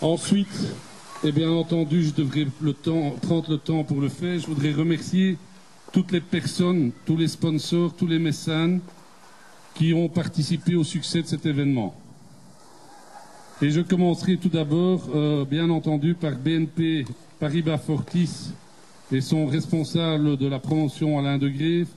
Ensuite, et bien entendu, je devrais prendre le temps pour le faire. Je voudrais remercier toutes les personnes, tous les sponsors, tous les mécènes qui ont participé au succès de cet événement. Et je commencerai tout d'abord, bien entendu, par BNP Paribas Fortis et son responsable de la promotion Alain de Grève,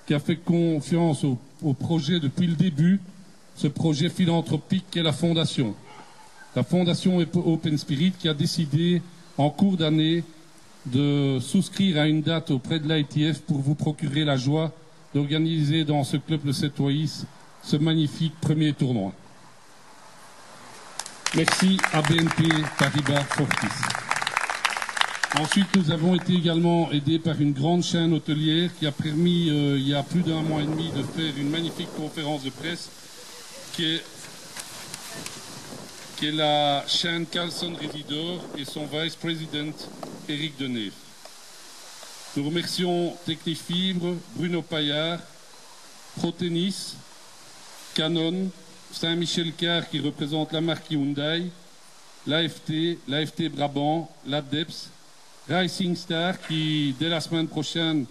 qui a fait confiance au projet depuis le début, ce projet philanthropique qu'est la Fondation. La Fondation Open Spirit qui a décidé en cours d'année de souscrire à une date auprès de l'ITF pour vous procurer la joie d'organiser dans ce club le Setoïs ce magnifique premier tournoi. Merci à BNP Paribas Fortis. Ensuite, nous avons été également aidés par une grande chaîne hôtelière qui a permis, il y a plus d'un mois et demi, de faire une magnifique conférence de presse qui est la chaîne Carlson Residor et son vice-président Éric Denève. Nous remercions Technifibre, Bruno Paillard, ProTennis, Canon, Saint-Michel-Car qui représente la marque Hyundai, l'AFT Brabant, l'ADEPS, Rising Star qui, dès la semaine prochaine,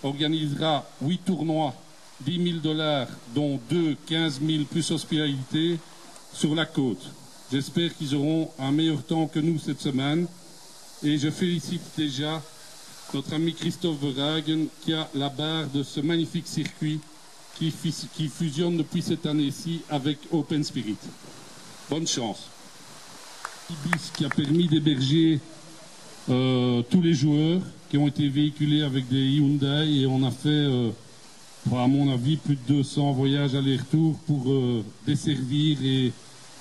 organisera 8 tournois, 10 000 $, dont 2, 15 000 plus hospitalité, sur la côte. J'espère qu'ils auront un meilleur temps que nous cette semaine. Et je félicite déjà notre ami Christophe Verhagen qui a la barre de ce magnifique circuit qui fusionne depuis cette année-ci avec Open Spirit. Bonne chance. Ibis qui a permis d'héberger tous les joueurs qui ont été véhiculés avec des Hyundai et on a fait, à mon avis, plus de 200 voyages aller-retour pour desservir et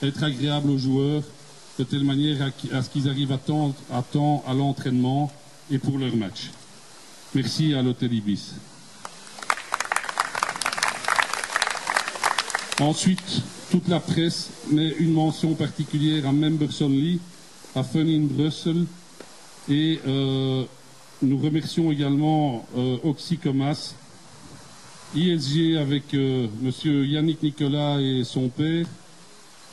être agréable aux joueurs de telle manière à ce qu'ils arrivent à temps à l'entraînement et pour leur match. Merci à l'Hôtel Ibis. Ensuite, toute la presse met une mention particulière à Members Only, à Fun in Brussels et nous remercions également Oxycomas, ISG avec monsieur Yannick Nicolas et son père,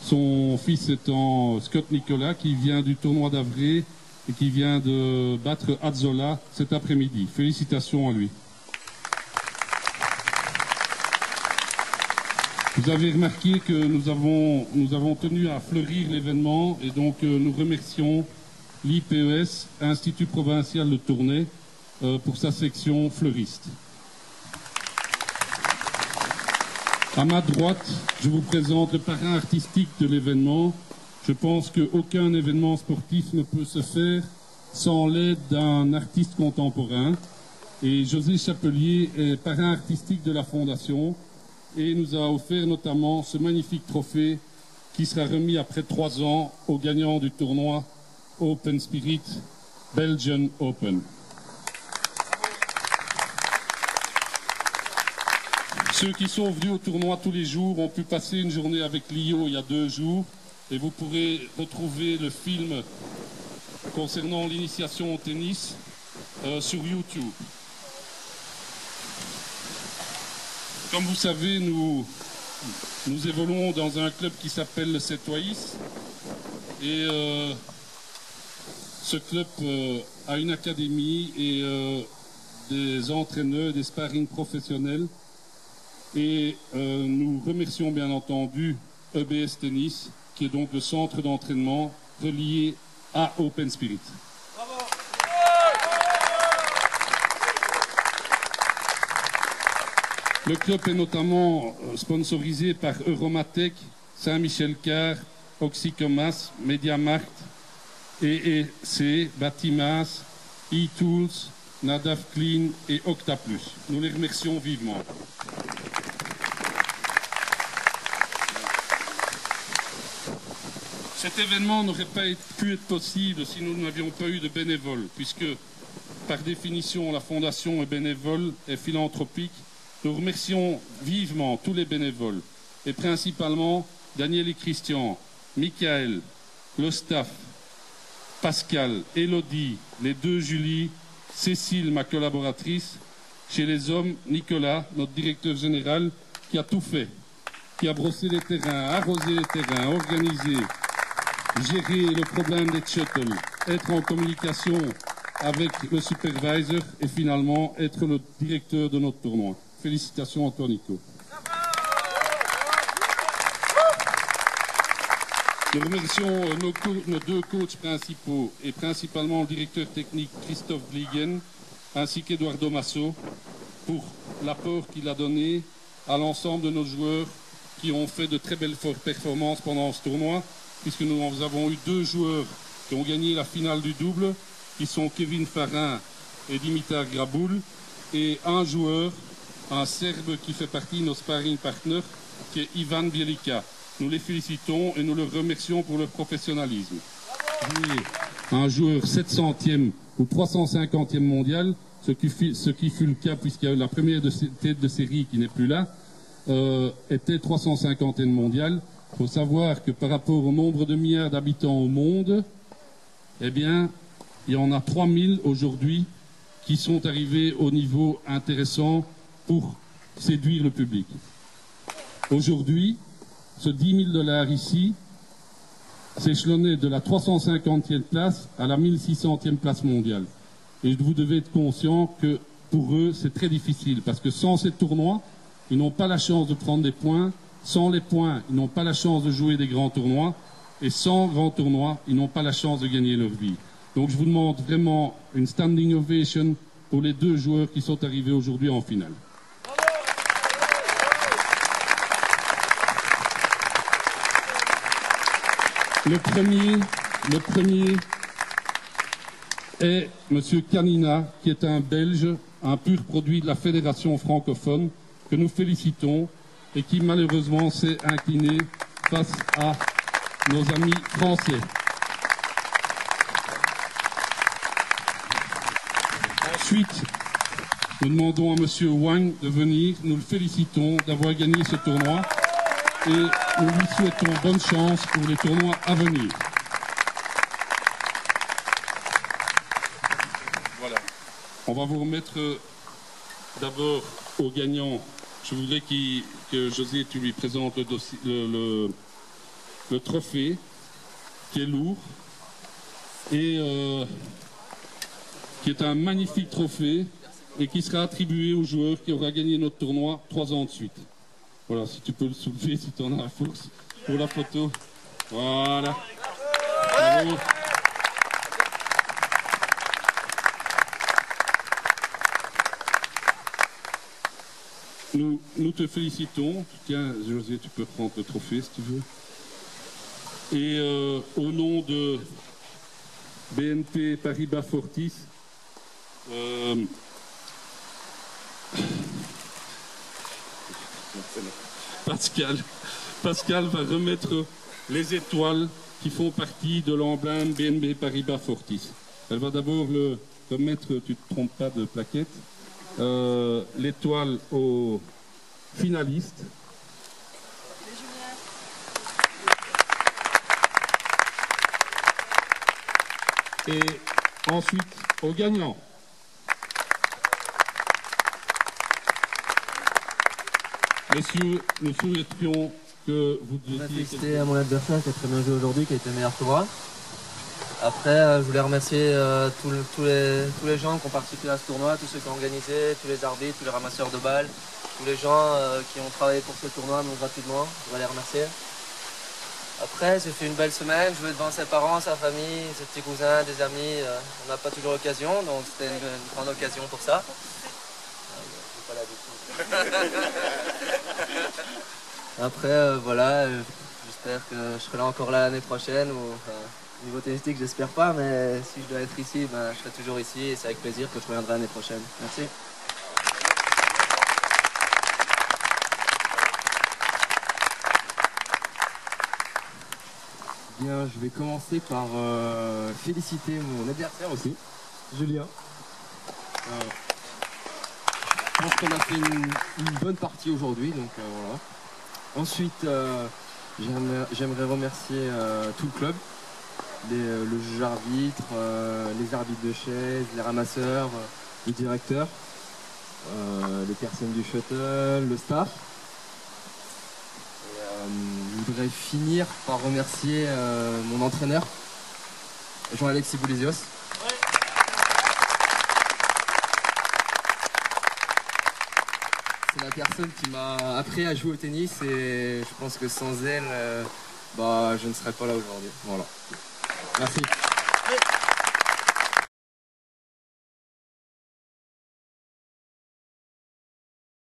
son fils étant Scott Nicolas qui vient du tournoi d'Avré et qui vient de battre Azzola cet après-midi. Félicitations à lui. Vous avez remarqué que nous avons tenu à fleurir l'événement et donc nous remercions l'IPES, Institut Provincial de Tournai, pour sa section fleuriste. À ma droite, je vous présente le parrain artistique de l'événement. Je pense qu'aucun événement sportif ne peut se faire sans l'aide d'un artiste contemporain. Et José Chapelier est parrain artistique de la Fondation et nous a offert notamment ce magnifique trophée qui sera remis après 3 ans au gagnant du tournoi Open Spirit Belgian Open. Ceux qui sont venus au tournoi tous les jours ont pu passer une journée avec Lio il y a 2 jours et vous pourrez retrouver le film concernant l'initiation au tennis sur YouTube. Comme vous savez, nous évoluons dans un club qui s'appelle le Setoïs et ce club a une académie et des entraîneurs, des sparring professionnels et nous remercions bien entendu EBS Tennis qui est donc le centre d'entraînement relié à Open Spirit. Le club est notamment sponsorisé par Euromatech, Saint-Michel-Car, Oxycomas, Mediamarkt, EEC, Batimas, eTools, Nadav Clean et Octaplus. Nous les remercions vivement. Cet événement n'aurait pas pu être possible si nous n'avions pas eu de bénévoles, puisque par définition la Fondation est bénévole et philanthropique. Nous remercions vivement tous les bénévoles, et principalement Daniel et Christian, Michael, le staff, Pascal, Elodie, les 2 Julie, Cécile, ma collaboratrice, chez les hommes, Nicolas, notre directeur général, qui a tout fait, qui a brossé les terrains, arrosé les terrains, organisé, gérer le problème des shuttles, être en communication avec le supervisor et finalement être le directeur de notre tournoi. Félicitations Antoine-Nico. Nous remercions nos deux coachs principaux et principalement le directeur technique Christophe Gligen ainsi qu'Eduardo Masso pour l'apport qu'il a donné à l'ensemble de nos joueurs qui ont fait de très belles performances pendant ce tournoi, puisque nous avons eu 2 joueurs qui ont gagné la finale du double, qui sont Kevin Farin et Dimitar Graboul, et un joueur, un Serbe qui fait partie de nos sparring partners, qui est Ivan Bielica. Nous les félicitons et nous les remercions pour leur professionnalisme. Un joueur 700e ou 350e mondial, ce qui fut le cas puisqu'il y a la première tête de série qui n'est plus là, était 350e mondial. Il faut savoir que par rapport au nombre de milliards d'habitants au monde, eh bien, il y en a 3000 aujourd'hui qui sont arrivés au niveau intéressant pour séduire le public. Aujourd'hui, ce 10 000 $ ici s'échelonnait de la 350e place à la 1600e place mondiale. Et vous devez être conscient que pour eux, c'est très difficile parce que sans ces tournois, ils n'ont pas la chance de prendre des points. Sans les points, ils n'ont pas la chance de jouer des grands tournois. Et sans grands tournois, ils n'ont pas la chance de gagner leur vie. Donc je vous demande vraiment une standing ovation pour les 2 joueurs qui sont arrivés aujourd'hui en finale. Le premier est M. Canina, qui est un Belge, un pur produit de la Fédération francophone, que nous félicitons et qui malheureusement s'est incliné face à nos amis français. Ensuite, nous demandons à M. Wang de venir. Nous le félicitons d'avoir gagné ce tournoi et nous lui souhaitons bonne chance pour les tournois à venir. Voilà. On va vous remettre d'abord aux gagnants. Je voudrais que José, tu lui présentes le trophée qui est lourd et qui est un magnifique trophée et qui sera attribué au joueur qui aura gagné notre tournoi 3 ans de suite. Voilà, si tu peux le soulever, si tu en as la force, pour la photo. Voilà. Bravo. Nous te félicitons. Tiens, José, tu peux prendre le trophée si tu veux. Et au nom de BNP Paribas Fortis, Pascal va remettre les étoiles qui font partie de l'emblème BNP Paribas Fortis. Elle va d'abord le remettre, tu ne te trompes pas de plaquette, l'étoile aux finalistes. Et ensuite aux gagnants. Messieurs, nous souhaiterions que vous disiez... Féliciter à mon adversaire qui a très bien joué aujourd'hui, qui a été meilleur tournoi. Après, je voulais remercier tous les gens qui ont participé à ce tournoi, tous ceux qui ont organisé, tous les arbitres, tous les ramasseurs de balles, tous les gens qui ont travaillé pour ce tournoi, mais gratuitement. Je voudrais les remercier. Après, j'ai fait une belle semaine, jouer devant ses parents, sa famille, ses petits cousins, des amis. On n'a pas toujours l'occasion, donc c'était une grande occasion pour ça. Pas l'habitude. Après, voilà, j'espère que je serai là encore l'année prochaine. Ou, niveau tennistique, j'espère pas, mais si je dois être ici, ben, je serai toujours ici et c'est avec plaisir que je reviendrai l'année prochaine. Merci. Bien, je vais commencer par féliciter mon adversaire aussi, Julien. Je pense qu'on a fait une bonne partie aujourd'hui, donc voilà. Ensuite, j'aimerais remercier tout le club, le juge arbitre, les arbitres de chaise, les ramasseurs, le directeur, les personnes du shuttle, le staff. Je voudrais finir par remercier mon entraîneur, Jean-Alexis Boulésios. C'est la personne qui m'a appris à jouer au tennis et je pense que sans elle, je ne serais pas là aujourd'hui. Voilà. Merci.